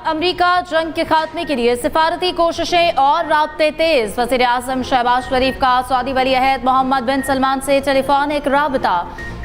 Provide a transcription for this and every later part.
अमरीका जंग के खात्मे के लिए सिफारती कोशिशें और राब्ते तेज। वज़ीर आज़म शहबाज शरीफ का सऊदी वली अहद मोहम्मद बिन सलमान से टेलीफोनिक राबता।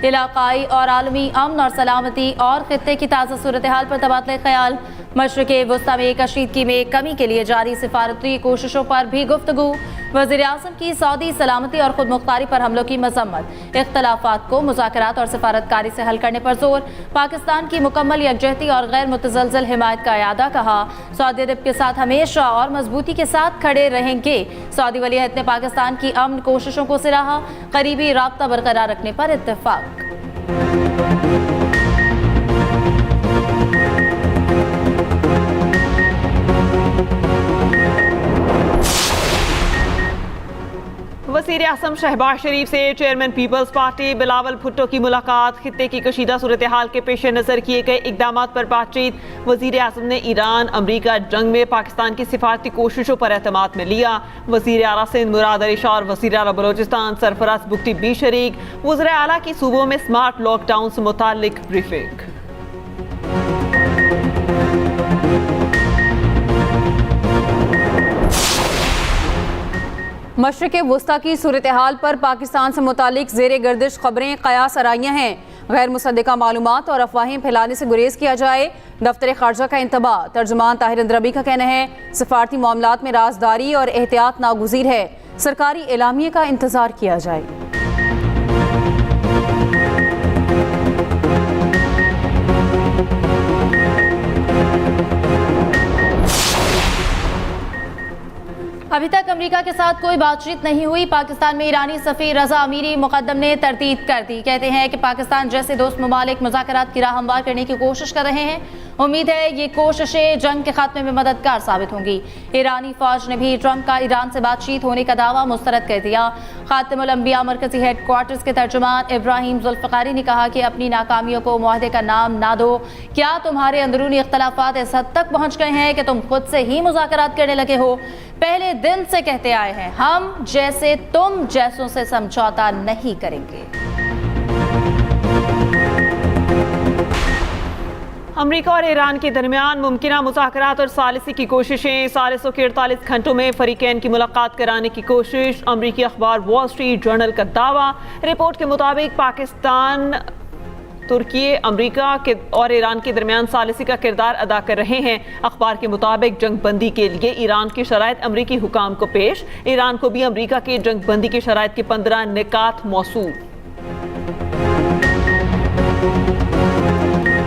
इलाकाई और आलमी अमन और सलामती और खित्ते की ताज़ा सूरत हाल पर तबादले ख्याल। मशरिक़ वस्ता में कशीदगी में कमी के लिए जारी सिफारती कोशिशों पर भी गुफ्तगू। वज़ीर आज़म की सऊदी सलामती और खुद मुख्तारी पर हमलों की मजम्मत। इख्तलाफात को मुज़ाकरात और सिफारतकारी से हल करने पर जोर। पाकिस्तान की मुकम्मल यकजहती और गैर मुतज़लज़ल हिमायत का इयादा। कहा सऊदी अरब के साथ हमेशा और मजबूती के साथ खड़े रहेंगे। सऊदी वली अहद ने पाकिस्तान की अमन कोशिशों को सराहा। करीबी राब्ता बरकरार रखने पर इत्तेफाक। वज़ीर आज़म शहबाज शरीफ से चेयरमैन पीपल्स पार्टी बिलावल भुट्टो की मुलाकात। खित्ते की कशीदा सूरत हाल के पेश नज़र किए गए इकदाम पर बातचीत। वज़ीर आज़म ने ईरान अमरीका जंग में पाकिस्तान की सिफारती कोशिशों पर एतमाद में लिया। वज़ीर आला सिंध मुराद अली शाह और वज़ीर आला बलोचिस्तान सरफराज बुगटी भी शरीक। वज़ीर आला की सूबों में स्मार्ट लॉकडाउन से मुताल्लिक ब्रीफिंग। मशरिक़ वस्ता की सूरत हाल पर पाकिस्तान से मुतालिक ज़ेरे गर्दिश खबरें कयास आराइयाँ हैं। गैर मुसद्दिक़ा मालूमात और अफवाहें फैलाने से गुरेज किया जाए। दफ्तर ख़ारजा का इंतबाह। तर्जुमान ताहिर अंद्रबी का कहना है सिफारती मामलात में राजदारी और एहतियात नागुज़ीर है। सरकारी एलामिये का इंतज़ार किया जाए। अभी तक अमेरिका के साथ कोई बातचीत नहीं हुई। पाकिस्तान में ईरानी सफ़ीर रजा अमीरी मुकद्दम ने तरदीद कर दी। कहते हैं कि पाकिस्तान जैसे दोस्त ममालिक मुज़ाकरात की राह हमवार करने की कोशिश कर रहे हैं। उम्मीद है ये कोशिशें जंग के खात्मे में मददगार साबित होंगी। ईरानी फौज ने भी ट्रंप का ईरान से बातचीत होने का दावा मुस्तरद कर दिया। खातिमुल अंबिया मरकजी हेड क्वार्टर्स के तर्जुमान इब्राहिम जुल्फ़िकारी ने कहा कि अपनी नाकामियों को मुआहदे का नाम ना दो। क्या तुम्हारे अंदरूनी इख्तलाफात इस हद तक पहुँच गए हैं कि तुम खुद से ही मुज़ाकरात करने लगे हो? पहले दिन से कहते आए हैं हम जैसे तुम जैसों से समझौता नहीं करेंगे। अमरीका और ईरान के दरमियान मुमकिना मुज़ाकरात और सालिसी की कोशिशें। सालिसों के 48 घंटों में फरीकैन की मुलाकात कराने की कोशिश। अमरीकी अखबार वॉल स्ट्रीट जर्नल का दावा। रिपोर्ट के मुताबिक पाकिस्तान तुर्की अमरीका के और ईरान के दरमियान सालिसी का किरदार अदा कर रहे हैं। अखबार के मुताबिक जंग बंदी के लिए ईरान की शराइत अमरीकी हुकाम को पेश। ईरान को भी अमरीका के जंग बंदी की शराइत के 15 निकात मौसूल।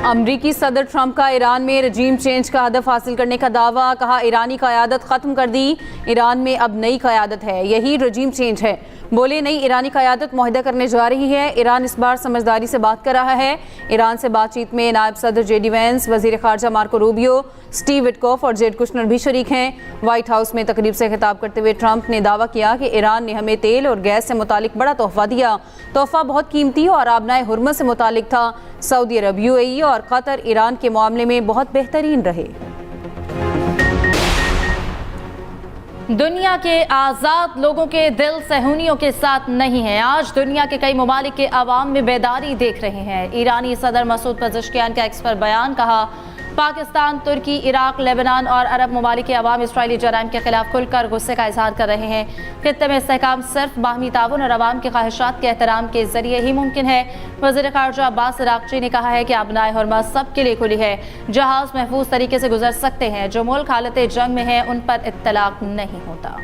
अमरीकी सदर ट्रंप का ईरान में रजीम चेंज का हदफ हासिल करने का दावा। कहा ईरानी क़यादत ख़त्म कर दी। ईरान में अब नई क़यादत है, यही रजीम चेंज है। बोले नई ईरानी क़यादत मुआहदा करने जा रही है। ईरान इस बार समझदारी से बात कर रहा है। ईरान से बातचीत में नायब सदर जेडी वेंस, वज़ीर ख़ारजा मार्को रूबियो, स्टीव विटकॉफ और जेड कुशनर भी शरीक हैं। वाइट हाउस में तकरीब से खिताब करते हुए ट्रंप ने दावा किया कि ईरान ने हमें तेल और गैस से मुतालिक बड़ा तोहफा दिया। तोहफा बहुत कीमती और आबनाए हुर्मत से मुतालिक था। सऊदी अरब, यूएई और कतर ईरान के मामले में बहुत बेहतरीन रहे। दुनिया के आज़ाद लोगों के दिल सहूनियों के साथ नहीं है। आज दुनिया के कई ममालिक के अवाम में बेदारी देख रहे हैं। ईरानी सदर मसूद पज़ेश्कियान का एक्स पर बयान। कहा पाकिस्तान, तुर्की, इराक, लेबनान और अरब ममालिक के अवाम इसराइली जराइम के खिलाफ खुलकर गुस्से का इजहार कर रहे हैं। खित्ते में इस्तेहकाम सिर्फ बाहमी ताउन और अवाम के ख्वाहिशात के एहतराम के जरिए ही मुमकिन है। वज़ीर ख़ारजा अब्बास अराग़ची ने कहा है कि अबनाए हुर्मत सबके लिए खुली है। जहाज़ महफूज तरीके से गुजर सकते हैं। जो मुल्क हालत जंग में है उन पर इत्तलाक नहीं होता।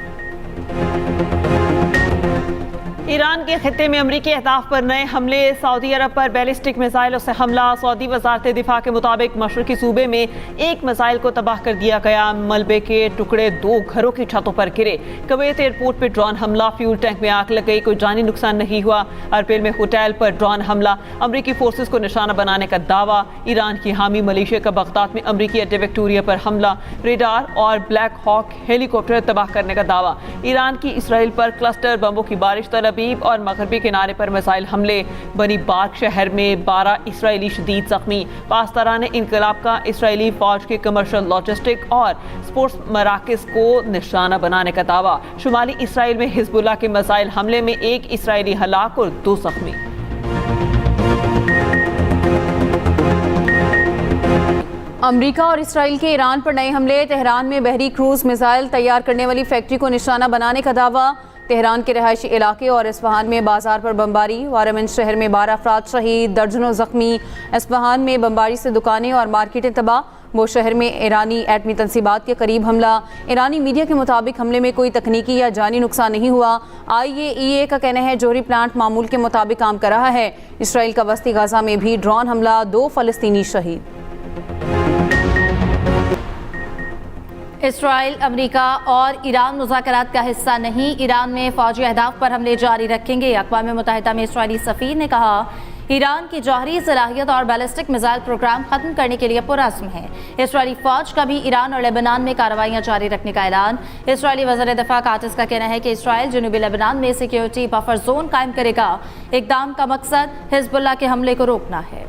ईरान के खित्ते में अमरीकी अहदाफ पर नए हमले। सऊदी अरब पर बैलिस्टिक मिसाइलों से हमला। सऊदी वज़ारत दिफा के मुताबिक मशरक़ी सूबे में एक मिसाइल को तबाह कर दिया गया। मलबे के टुकड़े 2 घरों की छतों पर गिरे। कुवैत एयरपोर्ट पर ड्रोन हमला। फ्यूल टैंक में आग लग गई। कोई जानी नुकसान नहीं हुआ। अर्बिल में होटल पर ड्रोन हमला। अमरीकी फोर्सेस को निशाना बनाने का दावा। ईरान की हामी मलेशिया का बगदाद में अमरीकी अड्डे विक्टोरिया पर हमला। रेडार और ब्लैक हॉक हेलीकॉप्टर तबाह करने का दावा। ईरान की इसराइल पर क्लस्टर बमों की बारिश। तलबीब और मगरबी किनारे पर मिसाइल हमले। बनी बार्क शहर में 12 इसराइली शदीद जख्मी। पासदारान इनकलाब का इसराइली फौज के कमर्शियल, लॉजिस्टिक और स्पोर्ट्स मराकज़ को निशाना बनाने का दावा। शुमाली इसराइल में हिजबुल्लाह के मिसाइल हमले में 1 इसराइली हलाक और 2 जख्मी। अमेरिका और इसराइल के ईरान पर नए हमले, तेहरान में बहरी क्रूज मिसाइल तैयार करने वाली फैक्ट्री को निशाना बनाने का दावा, तेहरान के रहायशी इलाके और इस्फहान में बाजार पर बमबारी, वारामंज शहर में 12 अफराद शहीद, दर्जनों जख्मी, इस्फहान में बमबारी से दुकानें और मार्केटें तबाह, वो शहर में ईरानी एटमी तंसीबात के करीब हमला, ईरानी मीडिया के मुताबिक हमले में कोई तकनीकी या जानी नुकसान नहीं हुआ। IAEA का कहना है जोहरी प्लांट मामूल के मुताबिक काम कर रहा है। इसराइल का वस्ती गाजा में भी ड्रोन हमला, 2 फलस्तीनी शहीद। इसराइल, अमेरिका और ईरान मुज़ाकरात का हिस्सा नहीं, ईरान में फौजी अहदाफ पर हमले जारी रखेंगे। अक़वाम मुत्तहिदा में इसराइली सफ़ीर ने कहा ईरान की जौहरी सलाहियत और बैलिस्टिक मिसाइल प्रोग्राम खत्म करने के लिए पुरअज़्म है। इसराइली फौज का भी ईरान और लेबनान में कार्रवाइयाँ जारी रखने का ऐलान। इसराइली वज़ीर दिफ़ा कातिस का कहना है कि इसराइल जनूबी लेबनान में सिक्योरिटी बफर जोन कायम करेगा। इक़दाम का मकसद हिज़्बुल्लाह के हमले को रोकना है।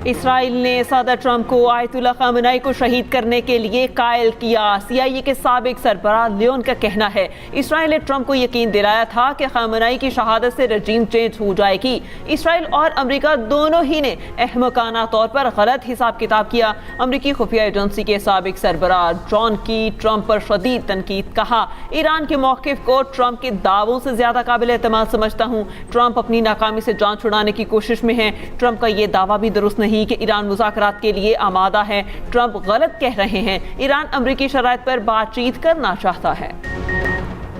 इसराइल ने सदर ट्रंप को आयतुल्लाह ख़ामेनी को शहीद करने के लिए कायल किया। CIA के साबिक सरबराह लियोन का कहना है इसराइल ने ट्रंप को यकीन दिलाया था कि ख़ामेनी की शहादत से रजीम चेंज हो जाएगी। इसराइल और अमेरिका दोनों ही ने अहमकाना तौर पर गलत हिसाब किताब किया। अमेरिकी खुफिया एजेंसी के साबिक सरबराह जॉन की ट्रंप पर शदीद तनकीद, कहा ईरान के मौक़िफ़ को ट्रंप के दावों से ज़्यादा काबिल एतमाद समझता हूँ। ट्रंप अपनी नाकामी से जान छुड़ाने की कोशिश में है। ट्रंप का ये दावा भी दुरुस्त नहीं कि ईरान मुज़ाकरात के लिए आमादा है। ट्रंप गलत कह रहे हैं। ईरान अमरीकी शराइत पर बातचीत करना चाहता है।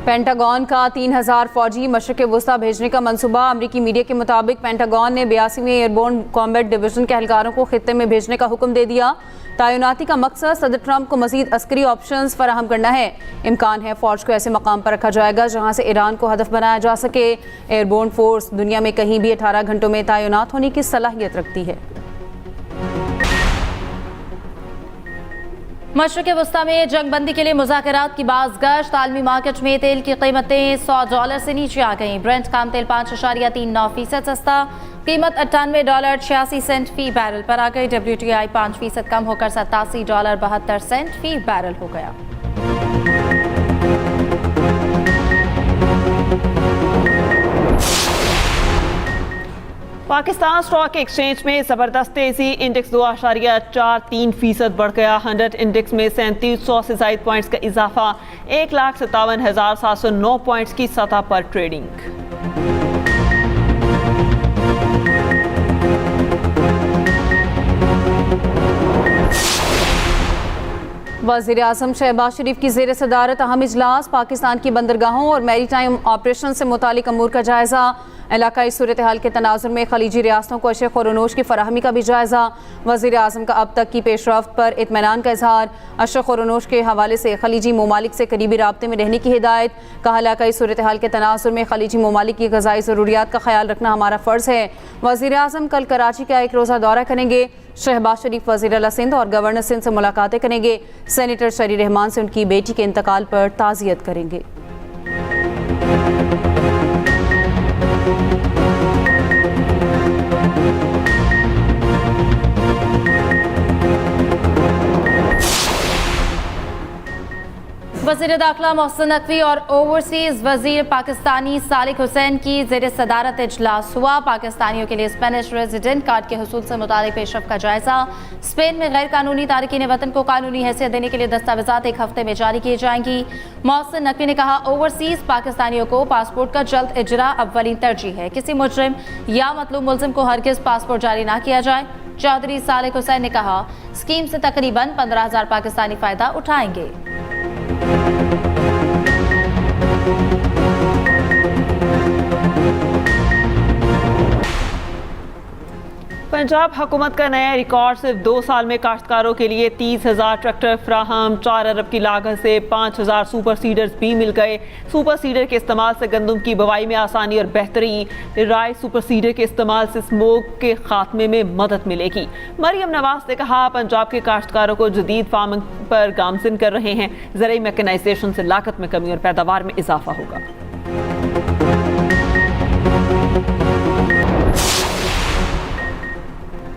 पेंटागन का 3000 फौजी मशरिक़ वुस्ता भेजने का मंसूबा, अमरीकी मीडिया के मुताबिक पेंटागन ने 82वें एयरबोर्न कॉम्बैट डिवीजन के एहलकारों को खित्ते में भेजने का हुक्म दे दिया। तैनाती का मकसद सदर ट्रंप को मज़ीद अस्करी ऑप्शंस फराहम करना है। इम्कान है फ़ौज को ऐसे मकाम पर रखा जाएगा जहाँ से ईरान को हदफ बनाया जा सके। एयरबोर्न फोर्स दुनिया में कहीं भी 18 घंटों में तैनात होने की सलाहियत रखती है। मशरिक़ वस्ता में जंगबंदी के लिए मुज़ाकरात की बाज़गश्त, आलमी मार्केट में तेल की कीमतें $100 से नीचे आ गईं। ब्रेंट खाम तेल 5.39% सस्ता, कीमत $98.86 फी बैरल पर आ गई। WTI 5% कम होकर $87.72 फी बैरल हो गया। पाकिस्तान स्टॉक एक्सचेंज में जबरदस्त तेजी, इंडेक्स 2.43% बढ़ गया। 100 इंडेक्स में 3700 से ज़ायद पॉइंट्स का इजाफा, 1,57,709 पॉइंट्स की सतह पर ट्रेडिंग। वज़ीर आज़म शहबाज शरीफ की ज़ेर सदारत अहम इजलास, पाकिस्तान की बंदरगाहों और मैरी टाइम ऑपरेशन से मुतालिक अमूर का जायज़ा, इलाकाई सूरत हाल के तनाजुर में खलीजी रियासतों को अशे खुरनोश की फराहमी का भी जायज़ा। वज़ीर आज़म का अब तक की पेशरफ्त पर इत्मीनान का इजहार, अशे खुरनोश के हवाले से खलीजी ममालिक से करीबी राब्ते में रहने की हिदायत। कहा इलाकाई सूरत हाल के तनाजुर में खलीजी ममालिक की ग़ज़ाई ज़रूरियात का ख्याल रखना हमारा फ़र्ज़ है। वज़ीर आज़म कल कराची का 1 रोज़ा दौरा करेंगे। शहबाज शरीफ वज़ीर आला सिंध और गवर्नर सिंध से मुलाकातें करेंगे। सेनेटर शरी रहमान से उनकी बेटी के इंतकाल पर ताज़ियत करेंगे। वज़ीर दाखिला मोहसिन नकवी और ओवरसीज़ वज़ीर पाकिस्तानी सालिक हुसैन की ज़ेर सदारत इजलास हुआ। पाकिस्तानियों के लिए स्पेनिश रेजिडेंट कार्ड के हुसूल से मुतालिक पेशरफ्त का जायज़ा। स्पेन में गैर कानूनी तारकीन वतन को कानूनी हैसियत देने के लिए दस्तावेज़ात 1 हफ्ते में जारी किए जाएंगी। मोहसिन नकवी ने कहा ओवरसीज़ पाकिस्तानियों को पासपोर्ट का जल्द इजरा अव्वलीन तरजीह है। किसी मुजरिम या मतलूब मुलजिम को हरगिज़ पासपोर्ट जारी ना किया जाए। चौधरी सालिक हुसैन ने कहा स्कीम से तकरीबन 15,000 पाकिस्तानी फ़ायदा उठाएंगे। पंजाब हुकूमत का नया रिकॉर्ड, सिर्फ 2 साल में काश्तकारों के लिए 30,000 ट्रैक्टर फ्राहम, 4 अरब की लागत से 5,000 सुपर सीडर्स भी मिल गए। सुपर सीडर के इस्तेमाल से गंदम की बुवाई में आसानी और बेहतरी, राय सुपर सीडर के इस्तेमाल से स्मोक के खात्मे में मदद मिलेगी। मरियम नवाज ने कहा पंजाब के काश्तकारों को जदीद फार्मिंग पर गामजिन कर रहे हैं। ज़राई मैकेनाइजेशन से लागत में कमी और पैदावार में इजाफा होगा।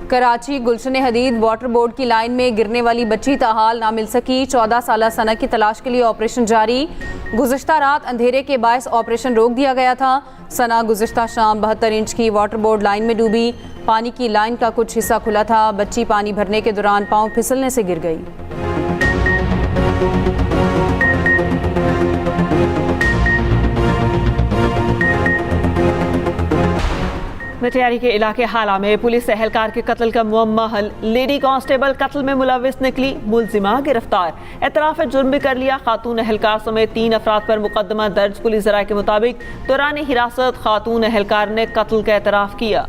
कराची गुलशन हदीद वाटर बोर्ड की लाइन में गिरने वाली बच्ची ताहाल ना मिल सकी। 14 साल सना की तलाश के लिए ऑपरेशन जारी। गुज़श्ता रात अंधेरे के बायस ऑपरेशन रोक दिया गया था। सना गुज़श्ता शाम 72 इंच की वाटर बोर्ड लाइन में डूबी। पानी की लाइन का कुछ हिस्सा खुला था। बच्ची पानी भरने के दौरान पाँव फिसलने से गिर गई। मटियारी के इलाके हाला में पुलिस एहलकार के कत्ल का मुअम्मा हल। लेडी कांस्टेबल कत्ल में मुलविस निकली, मुलजिमा गिरफ्तार। एतराफ़ जुर्म भी कर लिया। खातून एहलकार समेत 3 अफराद पर मुकदमा दर्ज। पुलिस ज़राए के मुताबिक दौरान हिरासत खातून एहलकार ने कत्ल का एतराफ़ किया।